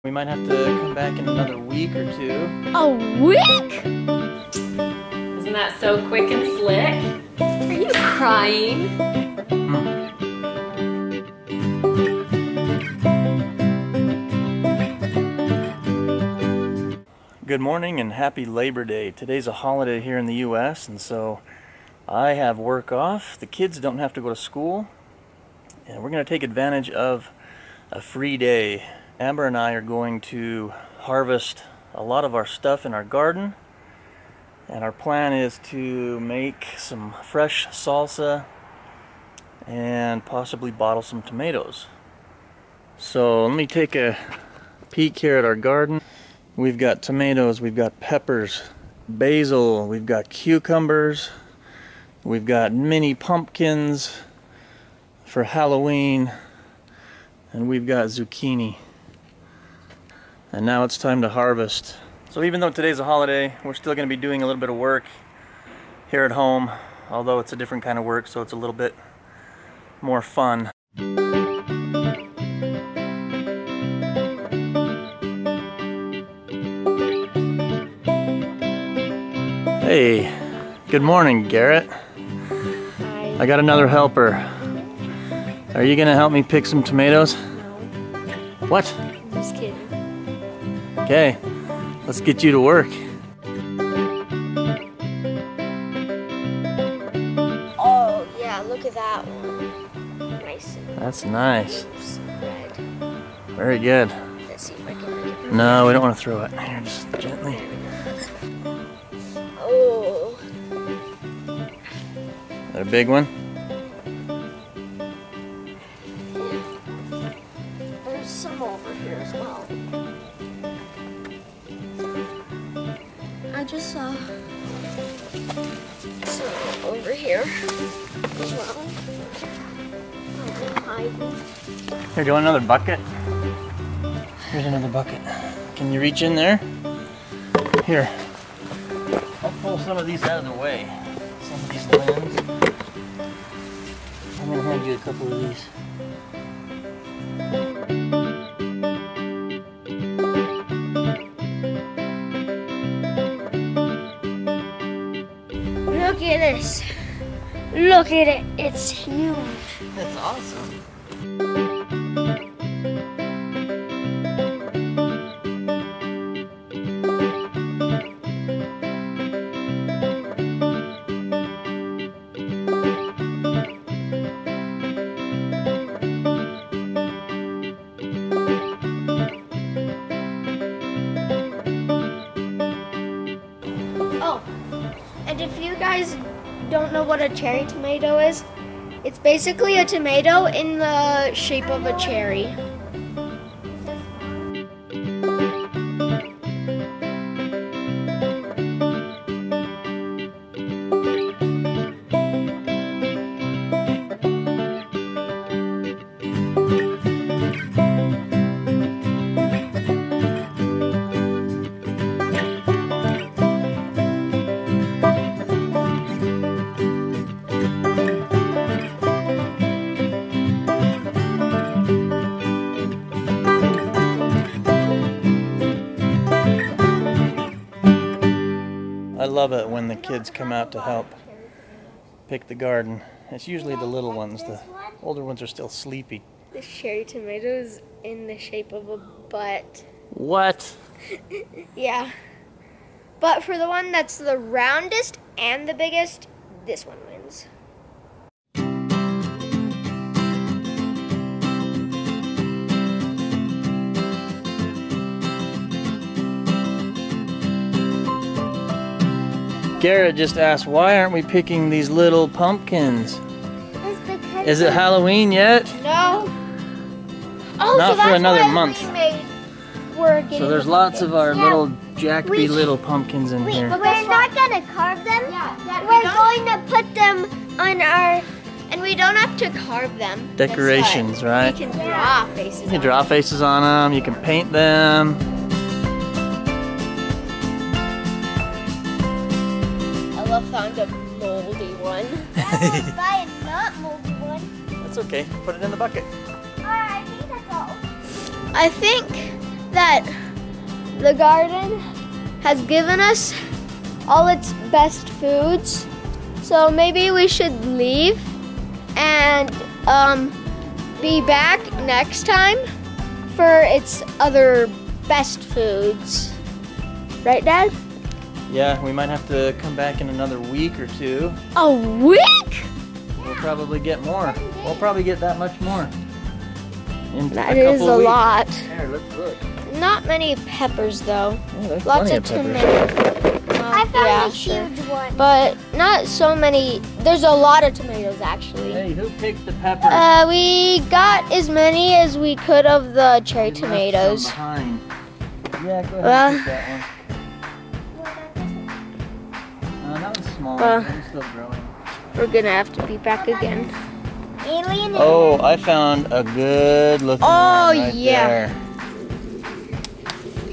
We might have to come back in another week or two. A week? Isn't that so quick and slick? Are you crying? Good morning and happy Labor Day. Today's a holiday here in the US, and so I have work off. The kids don't have to go to school, and we're going to take advantage of a free day. Amber and I are going to harvest a lot of our stuff in our garden, and our plan is to make some fresh salsa and possibly bottle some tomatoes. So let me take a peek here at our garden. We've got tomatoes, we've got peppers, basil, we've got cucumbers, we've got mini pumpkins for Halloween, and we've got zucchini. And now it's time to harvest. So even though today's a holiday, we're still going to be doing a little bit of work here at home, although it's a different kind of work, so it's a little bit more fun. Hey, good morning, Garrett. Hi. I got another helper. Are you gonna help me pick some tomatoes? No, What? I'm just kidding. Okay, let's get you to work. Oh, yeah, look at that one. Nice. That's nice. Red. Very good. Let's see if I can make it. No, we don't want to throw it. Here, just gently. Oh. That a big one? There's some over here as well. I just saw some over here as well. Here, do you want another bucket? Here's another bucket. Can you reach in there? Here. I'll pull some of these out of the way. Some of these limbs. I'm gonna hand you a couple of these. Look at this. Look at it. It's huge. That's awesome. Oh, and if you guys don't know what a cherry tomato is, it's basically a tomato in the shape of a cherry. I love it when the kids come out to help pick the garden. It's usually the little ones. The older ones are still sleepy. This cherry tomato is in the shape of a butt. What? Yeah. But for the one that's the roundest and the biggest, this one wins. Garrett just asked, why aren't we picking these little pumpkins? Is it Halloween yet? No. Oh, Not so for that's another why month. We're getting So there's lots of our little Jackby we- little pumpkins in here. But we're not gonna carve them. We're going to put them on our. And we don't have to carve them. Decorations, right? We can draw faces. You can draw faces on them, you can paint them. Ella found a moldy one. I will buy a not moldy one. That's okay. Put it in the bucket. I think that's all. I think that the garden has given us all its best foods. So maybe we should leave and be back next time for its other best foods. Right, Dad? Yeah, we might have to come back in another week or two. A week? We'll probably get more. We'll probably get that much more. In That a is couple a weeks. lot. Here, let's look. Not many peppers though. Oh, there's Lots plenty of peppers. tomatoes. I found yeah, a huge one. But not so many. There's a lot of tomatoes actually. Hey, who picked the peppers? We got as many as we could of the cherry You left some tomatoes. behind. Yeah, go ahead Well, and pick that one. That one's small. Well, That one's still growing. We're gonna have to be back again. Alien. Oh, I found a good looking Oh, one right yeah. there.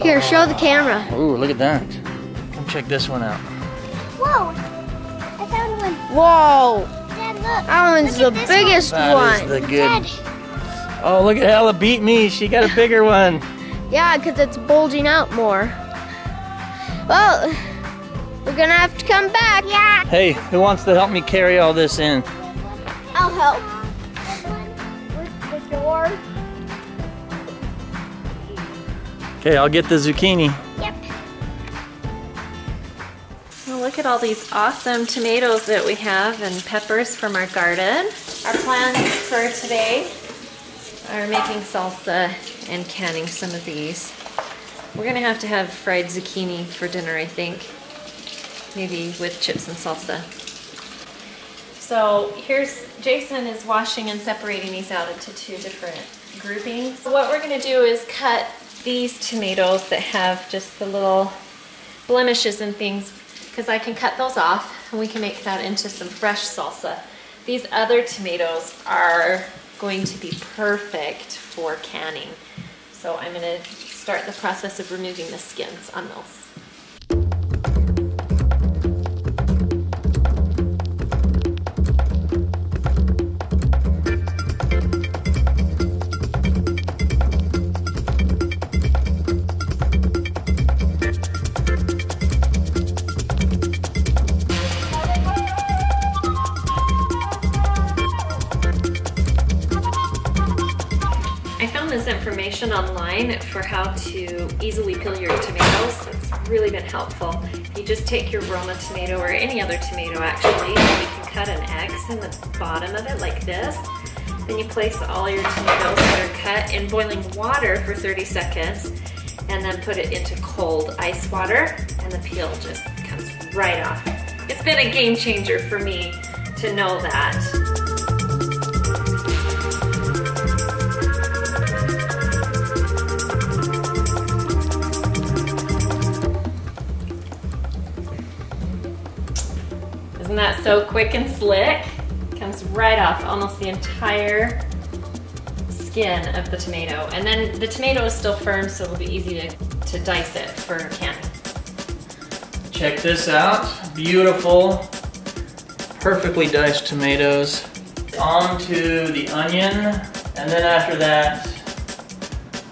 Here, show the camera. Ooh, look at that. Come check this one out. Whoa! I found one. Whoa, Dad, look. that one's the Look at this biggest That one. is the good. Dad, Oh, look at Ella beat me. She got a bigger one. Yeah, because it's bulging out more. Well, we're gonna have to come back. yeah. Hey, who wants to help me carry all this in? I'll help. With the door. Okay, I'll get the zucchini. Yep. Well, look at all these awesome tomatoes that we have and peppers from our garden. Our plans for today are making salsa and canning some of these. We're gonna have to have fried zucchini for dinner, I think. Maybe with chips and salsa. So here's, Jason is washing and separating these out into two different groupings. So what we're gonna do is cut these tomatoes that have just the little blemishes and things, because I can cut those off and we can make that into some fresh salsa. These other tomatoes are going to be perfect for canning. So I'm gonna start the process of removing the skins on those. I found this information online for how to easily peel your tomatoes. It's really been helpful. You just take your Roma tomato or any other tomato actually, and you can cut an X in the bottom of it like this. Then you place all your tomatoes that are cut in boiling water for 30 seconds and then put it into cold ice water and the peel just comes right off. It's been a game changer for me to know that. Isn't that so quick and slick? Comes right off almost the entire skin of the tomato. And then the tomato is still firm, so it'll be easy to dice it for canning. Check this out. Beautiful, perfectly diced tomatoes. On to the onion, and then after that,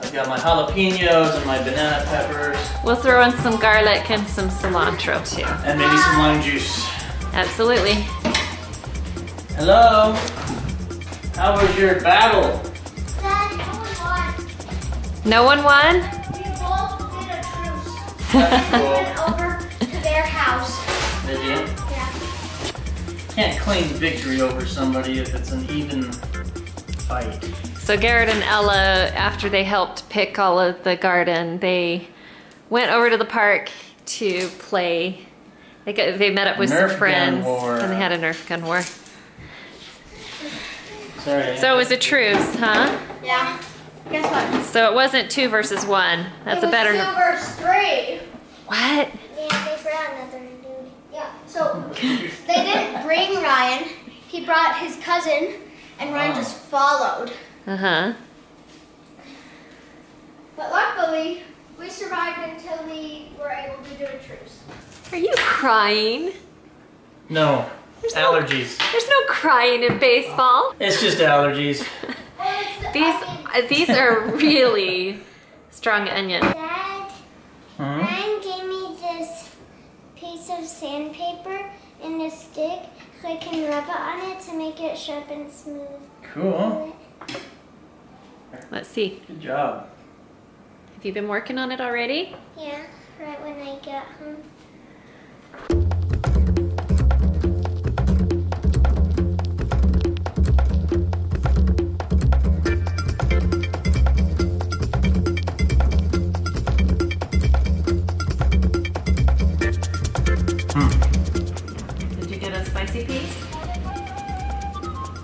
I've got my jalapenos and my banana peppers. We'll throw in some garlic and some cilantro too. And maybe some lime juice. Absolutely. Hello? How was your battle? Dad, No one won? we both did a truce. That's We cool. went over to their house. Did you? Yeah. Can't claim victory over somebody if it's an even fight. So Garrett and Ella, after they helped pick all of the garden, they went over to the park to play. They met up with Nerf some gun friends war. and they had a Nerf gun war. Sorry. So it was a truce, huh? Yeah. Guess what? So it wasn't 2 versus 1. That's a better. 2 versus 3. What? Yeah, they brought another dude. Yeah. So they didn't bring Ryan. He brought his cousin, and Ryan just followed. Uh-huh. But luckily, we survived until we were able to do a truce. Are you crying? No. There's no- Allergies. There's no crying in baseball. It's just allergies. These are really strong onion. Dad, Ryan gave me this piece of sandpaper and a stick so I can rub it on it to make it sharp and smooth. Cool. Let's see. Good job. Have you been working on it already? Yeah, right when I get home. Did you get a spicy piece?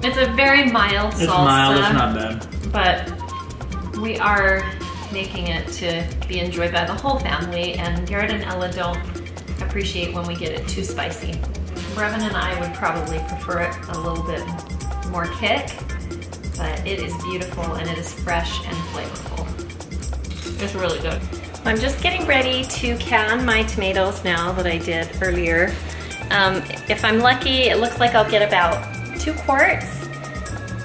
It's a very mild salsa. It's mild, it's not bad. But we are making it to be enjoyed by the whole family, and Garrett and Ella don't appreciate when we get it too spicy. Brevin and I would probably prefer it a little bit more kick, but it is beautiful and it is fresh and flavorful. It's really good. I'm just getting ready to can my tomatoes now that I did earlier. If I'm lucky, it looks like I'll get about 2 quarts,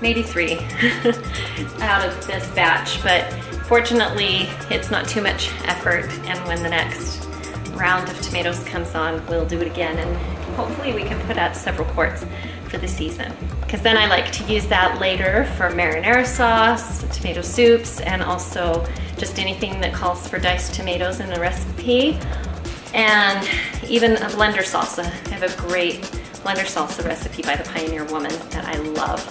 maybe 3 out of this batch, but fortunately it's not too much effort, and when the next round of tomatoes comes on, we'll do it again, and hopefully we can put out several quarts for the season. Because then I like to use that later for marinara sauce, tomato soups, and also just anything that calls for diced tomatoes in the recipe, and even a blender salsa. I have a great blender salsa recipe by the Pioneer Woman that I love,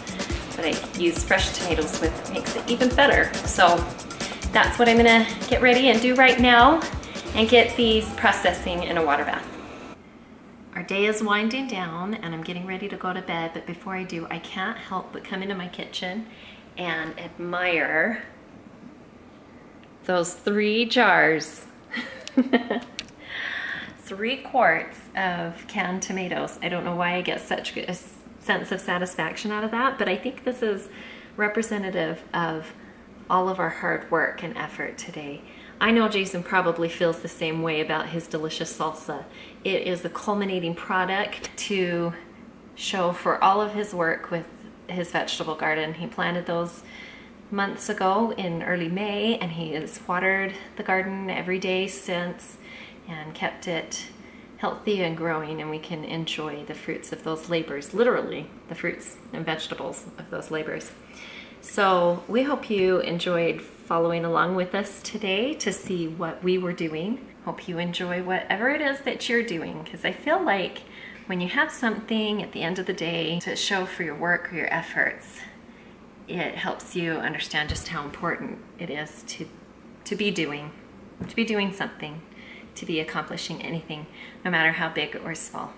that I use fresh tomatoes with. Makes it even better. So that's what I'm gonna get ready and do right now, and get these processing in a water bath. Our day is winding down and I'm getting ready to go to bed, but before I do, I can't help but come into my kitchen and admire those 3 jars. 3 quarts of canned tomatoes. I don't know why I get such a sense of satisfaction out of that, but I think this is representative of all of our hard work and effort today. I know Jason probably feels the same way about his delicious salsa. It is the culminating product to show for all of his work with his vegetable garden. He planted those months ago in early May, and he has watered the garden every day since and kept it healthy and growing, and we can enjoy the fruits of those labors, literally the fruits and vegetables of those labors. So we hope you enjoyed following along with us today to see what we were doing. Hope you enjoy whatever it is that you're doing, because I feel like when you have something at the end of the day to show for your work or your efforts, it helps you understand just how important it is to be doing something, to be accomplishing anything, no matter how big or small.